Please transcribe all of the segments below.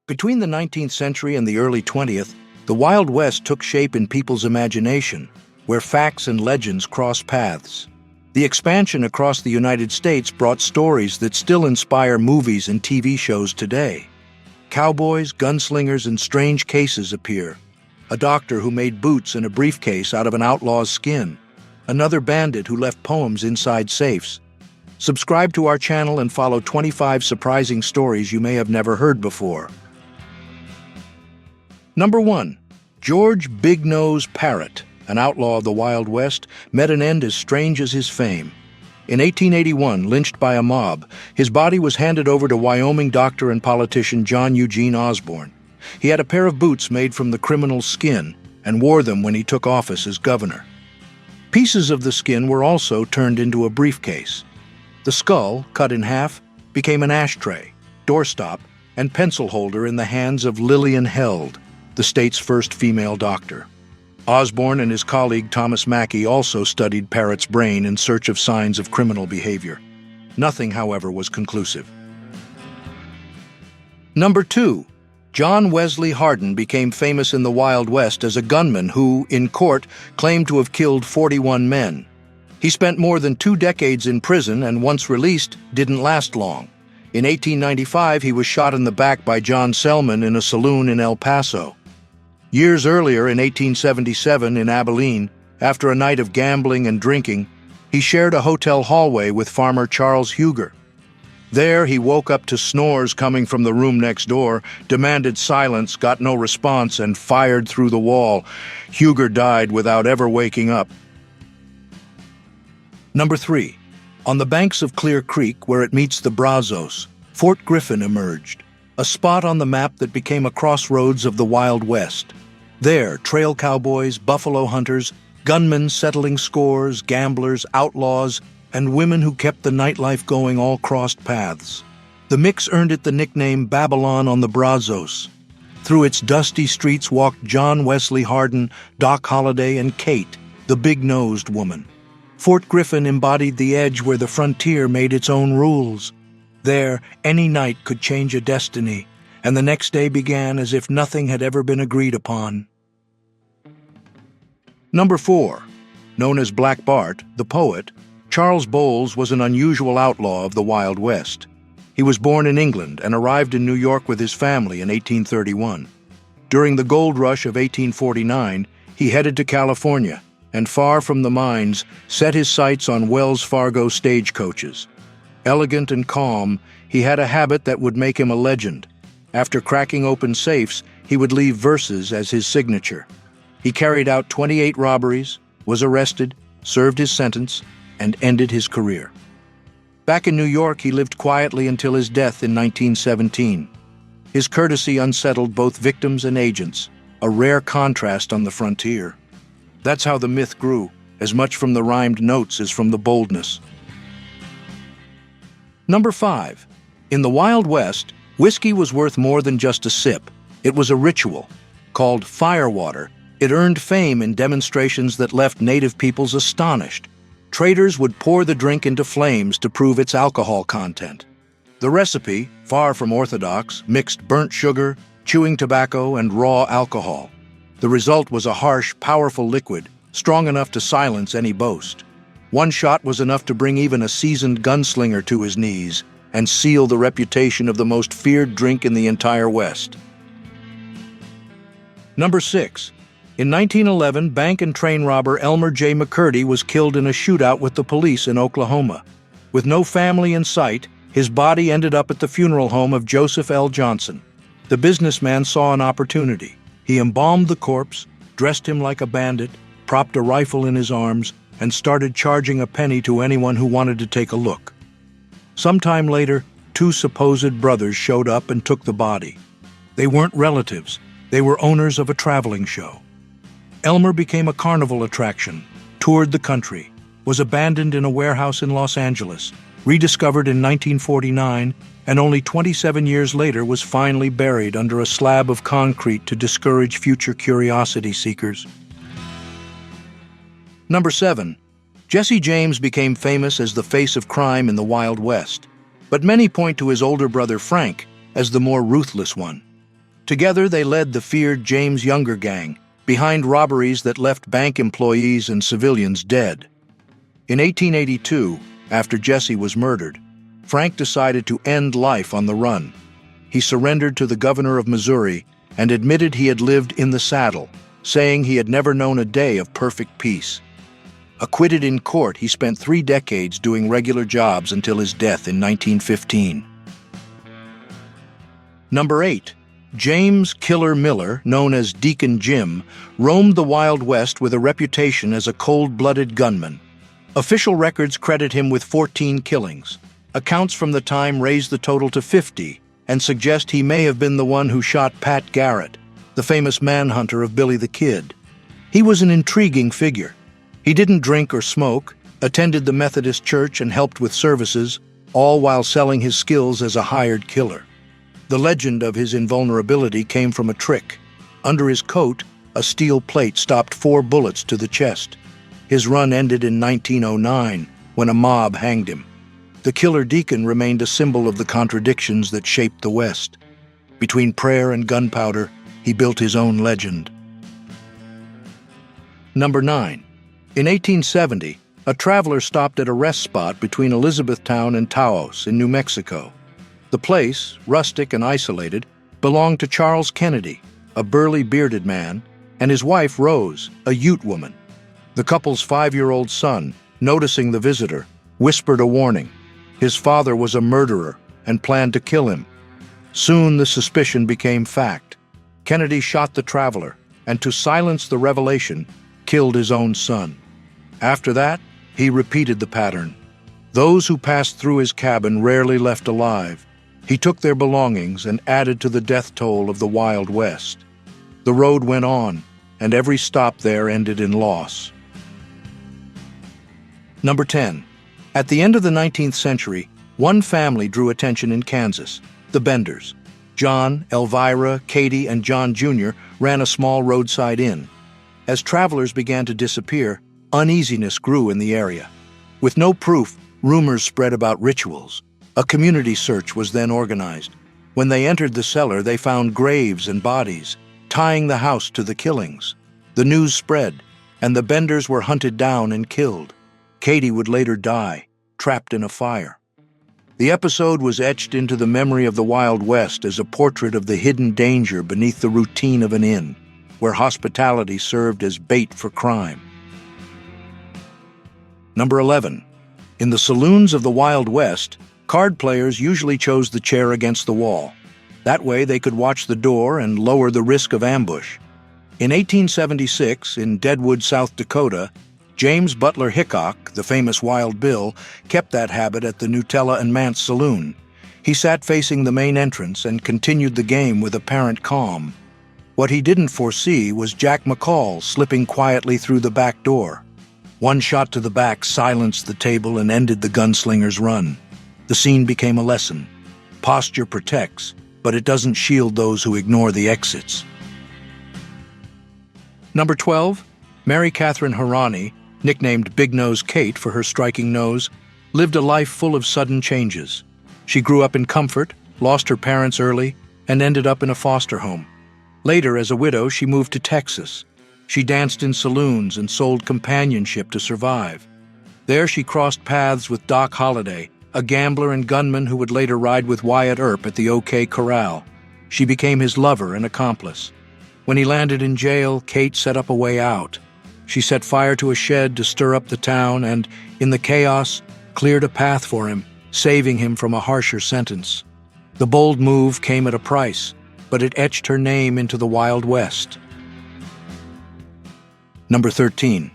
Between the 19th century and the early 20th, the Wild West took shape in people's imagination, where facts and legends crossed paths. The expansion across the United States brought stories that still inspire movies and TV shows today. Cowboys, gunslingers, and strange cases appear. A doctor who made boots and a briefcase out of an outlaw's skin. Another bandit who left poems inside safes. Subscribe to our channel and follow 25 surprising stories you may have never heard before. Number 1. George Big Nose Parrott, an outlaw of the Wild West, met an end as strange as his fame. In 1881, lynched by a mob, his body was handed over to Wyoming doctor and politician John Eugene Osborne. He had a pair of boots made from the criminal's skin and wore them when he took office as governor. Pieces of the skin were also turned into a briefcase. The skull, cut in half, became an ashtray, doorstop, and pencil holder in the hands of Lillian Held, the state's first female doctor. Osborne and his colleague Thomas Mackey also studied Parrott's brain in search of signs of criminal behavior. Nothing, however, was conclusive. Number 2. John Wesley Hardin became famous in the Wild West as a gunman who, in court, claimed to have killed 41 men. He spent more than 2 decades in prison and, once released, didn't last long. In 1895, he was shot in the back by John Selman in a saloon in El Paso. Years earlier, in 1877, in Abilene, after a night of gambling and drinking, he shared a hotel hallway with farmer Charles Huger. There, he woke up to snores coming from the room next door, demanded silence, got no response, and fired through the wall. Huger died without ever waking up. Number 3. On the banks of Clear Creek, where it meets the Brazos, Fort Griffin emerged, a spot on the map that became a crossroads of the Wild West. There, trail cowboys, buffalo hunters, gunmen settling scores, gamblers, outlaws, and women who kept the nightlife going all crossed paths. The mix earned it the nickname Babylon on the Brazos. Through its dusty streets walked John Wesley Hardin, Doc Holliday, and Kate, the big-nosed woman. Fort Griffin embodied the edge where the frontier made its own rules. There, any night could change a destiny, and the next day began as if nothing had ever been agreed upon. Number 4. Known as Black Bart, the poet, Charles Bowles was an unusual outlaw of the Wild West. He was born in England and arrived in New York with his family in 1831. During the gold rush of 1849, he headed to California, and far from the mines, set his sights on Wells Fargo stagecoaches. Elegant and calm, he had a habit that would make him a legend. After cracking open safes, he would leave verses as his signature. He carried out 28 robberies, was arrested, served his sentence, and ended his career. Back in New York, he lived quietly until his death in 1917. His courtesy unsettled both victims and agents, a rare contrast on the frontier. That's how the myth grew, as much from the rhymed notes as from the boldness. Number 5. In the Wild West, whiskey was worth more than just a sip. It was a ritual. Called firewater, it earned fame in demonstrations that left native peoples astonished. Traders would pour the drink into flames to prove its alcohol content. The recipe, far from orthodox, mixed burnt sugar, chewing tobacco, and raw alcohol. The result was a harsh, powerful liquid, strong enough to silence any boast. One shot was enough to bring even a seasoned gunslinger to his knees and seal the reputation of the most feared drink in the entire West. Number 6. In 1911, bank and train robber Elmer J. McCurdy was killed in a shootout with the police in Oklahoma. With no family in sight, his body ended up at the funeral home of Joseph L. Johnson. The businessman saw an opportunity. He embalmed the corpse, dressed him like a bandit, propped a rifle in his arms, and started charging a penny to anyone who wanted to take a look. Sometime later, 2 supposed brothers showed up and took the body. They weren't relatives. They were owners of a traveling show. Elmer became a carnival attraction, toured the country, was abandoned in a warehouse in Los Angeles, rediscovered in 1949, and only 27 years later was finally buried under a slab of concrete to discourage future curiosity seekers. Number 7. Jesse James became famous as the face of crime in the Wild West, but many point to his older brother Frank as the more ruthless one. Together, they led the feared James Younger gang, behind robberies that left bank employees and civilians dead. In 1882, after Jesse was murdered, Frank decided to end life on the run. He surrendered to the governor of Missouri and admitted he had lived in the saddle, saying he had never known a day of perfect peace. Acquitted in court, he spent 3 decades doing regular jobs until his death in 1915. Number 8. James Killer Miller, known as Deacon Jim, roamed the Wild West with a reputation as a cold-blooded gunman. Official records credit him with 14 killings. Accounts from the time raise the total to 50 and suggest he may have been the one who shot Pat Garrett, the famous manhunter of Billy the Kid. He was an intriguing figure. He didn't drink or smoke, attended the Methodist Church and helped with services, all while selling his skills as a hired killer. The legend of his invulnerability came from a trick. Under his coat, a steel plate stopped 4 bullets to the chest. His run ended in 1909, when a mob hanged him. The killer deacon remained a symbol of the contradictions that shaped the West. Between prayer and gunpowder, he built his own legend. Number 9. In 1870, a traveler stopped at a rest spot between Elizabethtown and Taos in New Mexico. The place, rustic and isolated, belonged to Charles Kennedy, a burly bearded man, and his wife Rose, a Ute woman. The couple's 5-year-old son, noticing the visitor, whispered a warning. His father was a murderer and planned to kill him. Soon the suspicion became fact. Kennedy shot the traveler and, to silence the revelation, killed his own son. After that, he repeated the pattern. Those who passed through his cabin rarely left alive. He took their belongings and added to the death toll of the Wild West. The road went on, and every stop there ended in loss. Number 10. At the end of the 19th century, one family drew attention in Kansas, the Benders. John, Elvira, Katie, and John Jr. ran a small roadside inn. As travelers began to disappear, uneasiness grew in the area. With no proof, rumors spread about rituals. A community search was then organized. When they entered the cellar, they found graves and bodies, tying the house to the killings. The news spread, and the Benders were hunted down and killed. Katie would later die, trapped in a fire. The episode was etched into the memory of the Wild West as a portrait of the hidden danger beneath the routine of an inn, where hospitality served as bait for crime. Number 11. In the saloons of the Wild West, card players usually chose the chair against the wall. That way they could watch the door and lower the risk of ambush. In 1876, in Deadwood, South Dakota, James Butler Hickok, the famous Wild Bill, kept that habit at the Nutella and Mance Saloon. He sat facing the main entrance and continued the game with apparent calm. What he didn't foresee was Jack McCall slipping quietly through the back door. One shot to the back silenced the table and ended the gunslinger's run. The scene became a lesson. Posture protects, but it doesn't shield those who ignore the exits. Number 12. Mary Catherine Harani, nicknamed Big Nose Kate for her striking nose, lived a life full of sudden changes. She grew up in comfort, lost her parents early, and ended up in a foster home. Later, as a widow, she moved to Texas. She danced in saloons and sold companionship to survive. There she crossed paths with Doc Holliday, a gambler and gunman who would later ride with Wyatt Earp at the OK Corral. She became his lover and accomplice. When he landed in jail, Kate set up a way out. She set fire to a shed to stir up the town and, in the chaos, cleared a path for him, saving him from a harsher sentence. The bold move came at a price, but it etched her name into the Wild West. Number 13.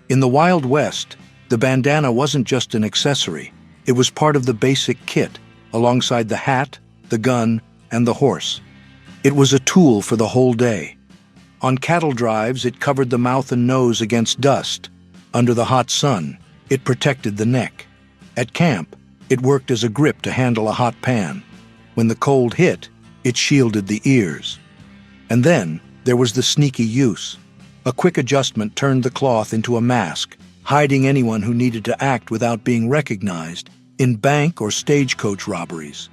In the Wild West, the bandana wasn't just an accessory. It was part of the basic kit, alongside the hat, the gun, and the horse. It was a tool for the whole day. On cattle drives, it covered the mouth and nose against dust. Under the hot sun, it protected the neck. At camp, it worked as a grip to handle a hot pan. When the cold hit, it shielded the ears. And then there was the sneaky use. A quick adjustment turned the cloth into a mask, hiding anyone who needed to act without being recognized in bank or stagecoach robberies.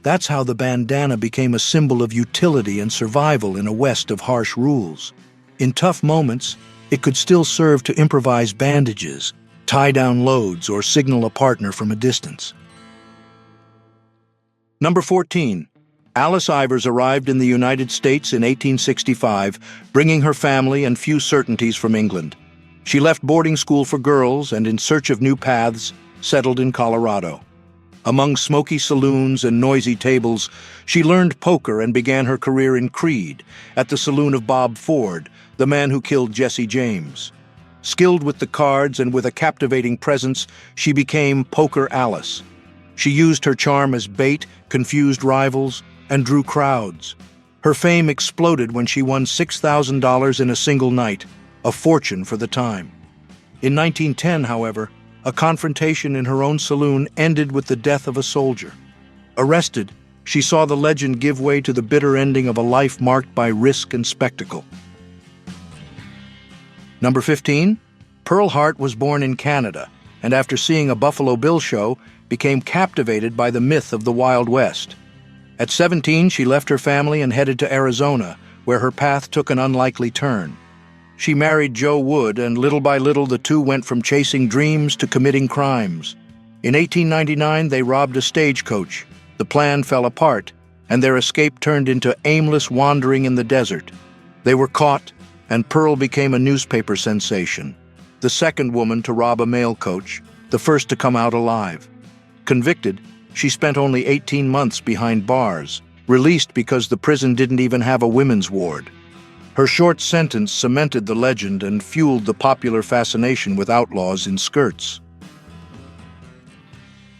That's how the bandana became a symbol of utility and survival in a West of harsh rules. In tough moments, it could still serve to improvise bandages, tie down loads, or signal a partner from a distance. Number 14. Alice Ivers arrived in the United States in 1865, bringing her family and few certainties from England. She left boarding school for girls and, in search of new paths, settled in Colorado. Among smoky saloons and noisy tables, she learned poker and began her career in Creede, at the saloon of Bob Ford, the man who killed Jesse James. Skilled with the cards and with a captivating presence, she became Poker Alice. She used her charm as bait, confused rivals, and drew crowds. Her fame exploded when she won $6,000 in a single night, a fortune for the time. In 1910, however, a confrontation in her own saloon ended with the death of a soldier. Arrested, she saw the legend give way to the bitter ending of a life marked by risk and spectacle. Number 15. Pearl Hart was born in Canada, and after seeing a Buffalo Bill show, became captivated by the myth of the Wild West. At 17, she left her family and headed to Arizona, where her path took an unlikely turn. She married Joe Wood, and little by little the two went from chasing dreams to committing crimes. In 1899, they robbed a stagecoach. The plan fell apart, and their escape turned into aimless wandering in the desert. They were caught, and Pearl became a newspaper sensation, the second woman to rob a mail coach, the first to come out alive. Convicted, she spent only 18 months behind bars, released because the prison didn't even have a women's ward. Her short sentence cemented the legend and fueled the popular fascination with outlaws in skirts.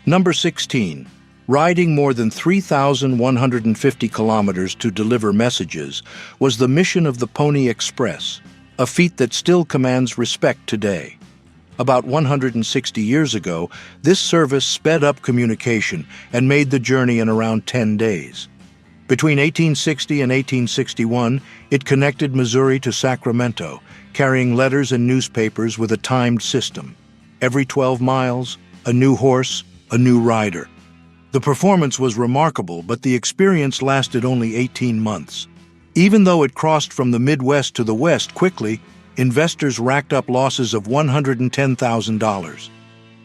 Number 16. Riding more than 3,150 kilometers to deliver messages was the mission of the Pony Express, a feat that still commands respect today. About 160 years ago, this service sped up communication and made the journey in around 10 days. Between 1860 and 1861, it connected Missouri to Sacramento, carrying letters and newspapers with a timed system. Every 12 miles, a new horse, a new rider. The performance was remarkable, but the experience lasted only 18 months. Even though it crossed from the Midwest to the West quickly, investors racked up losses of $110,000.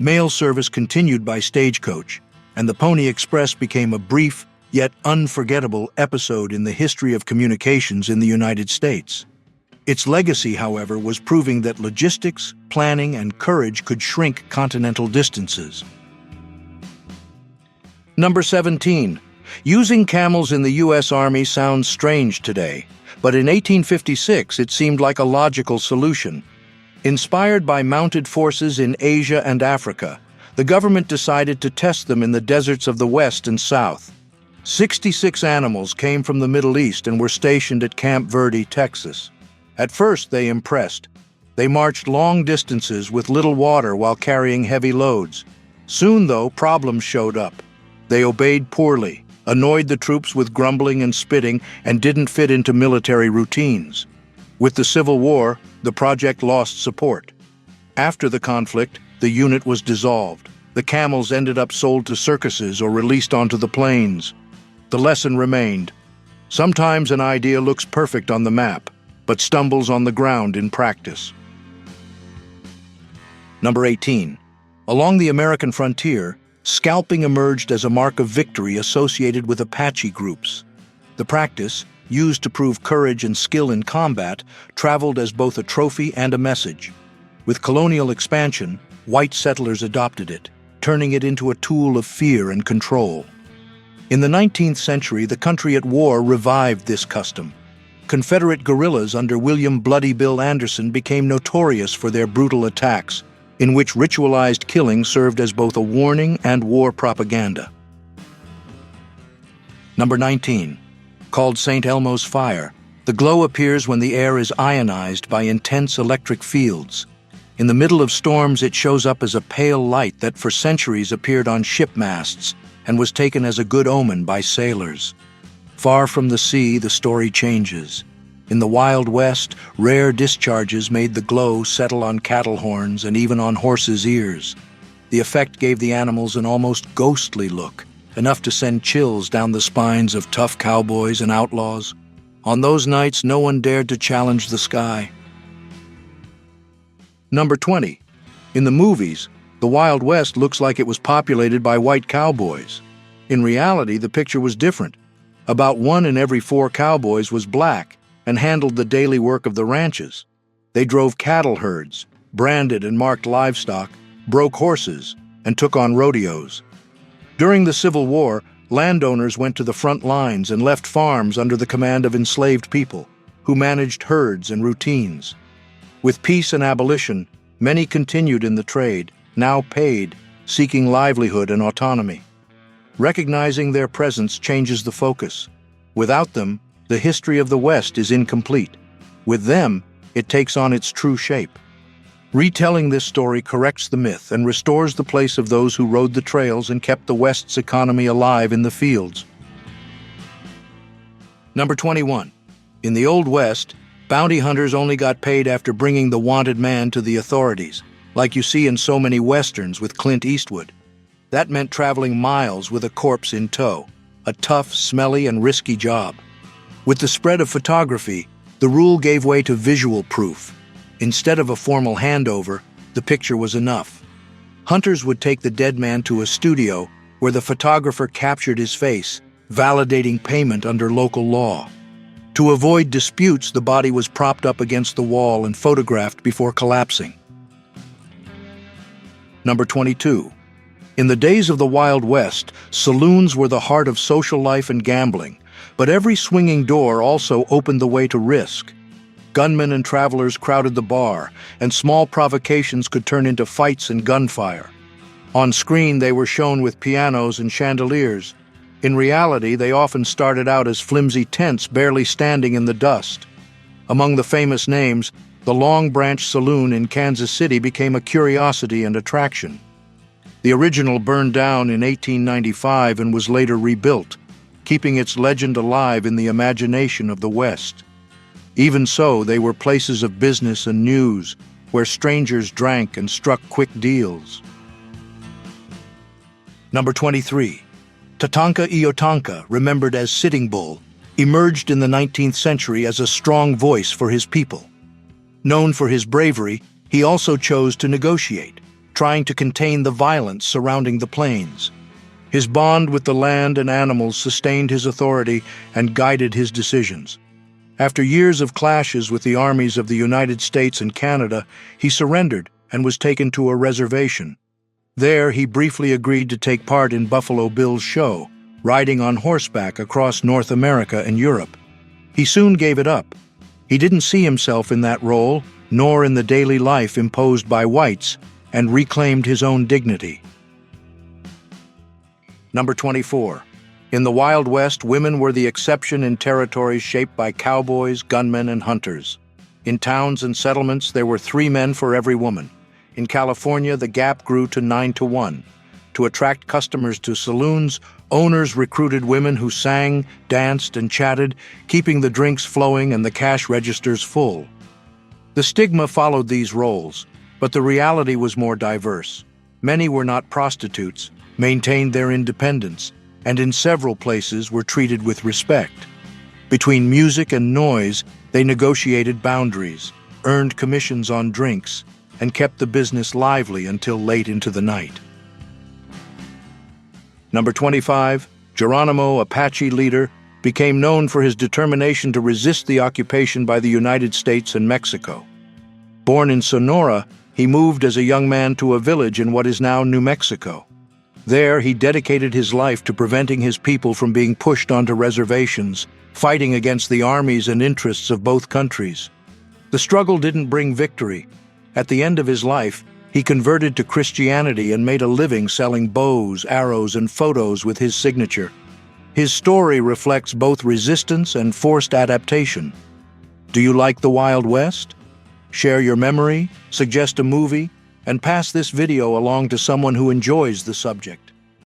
Mail service continued by stagecoach, and the Pony Express became a brief, yet unforgettable episode in the history of communications in the United States. Its legacy, however, was proving that logistics, planning, and courage could shrink continental distances. Number 17. Using camels in the U.S. Army sounds strange today, but in 1856 it seemed like a logical solution. Inspired by mounted forces in Asia and Africa, the government decided to test them in the deserts of the West and South. 66 animals came from the Middle East and were stationed at Camp Verde, Texas. At first, they impressed. They marched long distances with little water while carrying heavy loads. Soon, though, problems showed up. They obeyed poorly, annoyed the troops with grumbling and spitting, and didn't fit into military routines. With the Civil War, the project lost support. After the conflict, the unit was dissolved. The camels ended up sold to circuses or released onto the plains. The lesson remained. Sometimes an idea looks perfect on the map, but stumbles on the ground in practice. Number 18. Along the American frontier, scalping emerged as a mark of victory associated with Apache groups. The practice, used to prove courage and skill in combat, traveled as both a trophy and a message. With colonial expansion, white settlers adopted it, turning it into a tool of fear and control. In the 19th century, the country at war revived this custom. Confederate guerrillas under William Bloody Bill Anderson became notorious for their brutal attacks, in which ritualized killing served as both a warning and war propaganda. Number 19. Called St. Elmo's Fire, the glow appears when the air is ionized by intense electric fields. In the middle of storms, it shows up as a pale light that for centuries appeared on ship masts and was taken as a good omen by sailors. Far from the sea, the story changes. In the Wild West, rare discharges made the glow settle on cattle horns and even on horses' ears. The effect gave the animals an almost ghostly look, enough to send chills down the spines of tough cowboys and outlaws. On those nights, no one dared to challenge the sky. Number 20. In the movies, the Wild West looks like it was populated by white cowboys. In reality, the picture was different. About 1 in every 4 cowboys was black and handled the daily work of the ranches. They drove cattle herds, branded and marked livestock, broke horses, and took on rodeos. During the Civil War, landowners went to the front lines and left farms under the command of enslaved people, who managed herds and routines. With peace and abolition, many continued in the trade, now paid, seeking livelihood and autonomy. Recognizing their presence changes the focus. Without them, the history of the West is incomplete. With them, it takes on its true shape. Retelling this story corrects the myth and restores the place of those who rode the trails and kept the West's economy alive in the fields. Number 21. In the Old West, bounty hunters only got paid after bringing the wanted man to the authorities, like you see in so many westerns with Clint Eastwood. That meant traveling miles with a corpse in tow, a tough, smelly, and risky job. With the spread of photography, the rule gave way to visual proof. Instead of a formal handover, the picture was enough. Hunters would take the dead man to a studio where the photographer captured his face, validating payment under local law. To avoid disputes, the body was propped up against the wall and photographed before collapsing. Number 22. In the days of the Wild West, saloons were the heart of social life and gambling, but every swinging door also opened the way to risk. Gunmen and travelers crowded the bar, and small provocations could turn into fights and gunfire. On screen, they were shown with pianos and chandeliers. In reality, they often started out as flimsy tents barely standing in the dust. Among the famous names, the Long Branch Saloon in Kansas City became a curiosity and attraction. The original burned down in 1895 and was later rebuilt, keeping its legend alive in the imagination of the West. Even so, they were places of business and news, where strangers drank and struck quick deals. Number 23. Tatanka Iyotanka, remembered as Sitting Bull, emerged in the 19th century as a strong voice for his people. Known for his bravery, he also chose to negotiate, trying to contain the violence surrounding the plains. His bond with the land and animals sustained his authority and guided his decisions. After years of clashes with the armies of the United States and Canada, he surrendered and was taken to a reservation. There, he briefly agreed to take part in Buffalo Bill's show, riding on horseback across North America and Europe. He soon gave it up. He didn't see himself in that role, nor in the daily life imposed by whites, and reclaimed his own dignity. Number 24. In the Wild West, women were the exception in territories shaped by cowboys, gunmen, and hunters. In towns and settlements, there were 3 men for every woman. In California, the gap grew to 9-1. To attract customers to saloons, owners recruited women who sang, danced, and chatted, keeping the drinks flowing and the cash registers full. The stigma followed these roles, but the reality was more diverse. Many were not prostitutes, maintained their independence, and in several places were treated with respect. Between music and noise, they negotiated boundaries, earned commissions on drinks, and kept the business lively until late into the night. Number 25, Geronimo, Apache leader, became known for his determination to resist the occupation by the United States and Mexico. Born in Sonora, he moved as a young man to a village in what is now New Mexico. There, he dedicated his life to preventing his people from being pushed onto reservations, fighting against the armies and interests of both countries. The struggle didn't bring victory. At the end of his life, he converted to Christianity and made a living selling bows, arrows, and photos with his signature. His story reflects both resistance and forced adaptation. Do you like the Wild West? Share your memory, suggest a movie, and pass this video along to someone who enjoys the subject.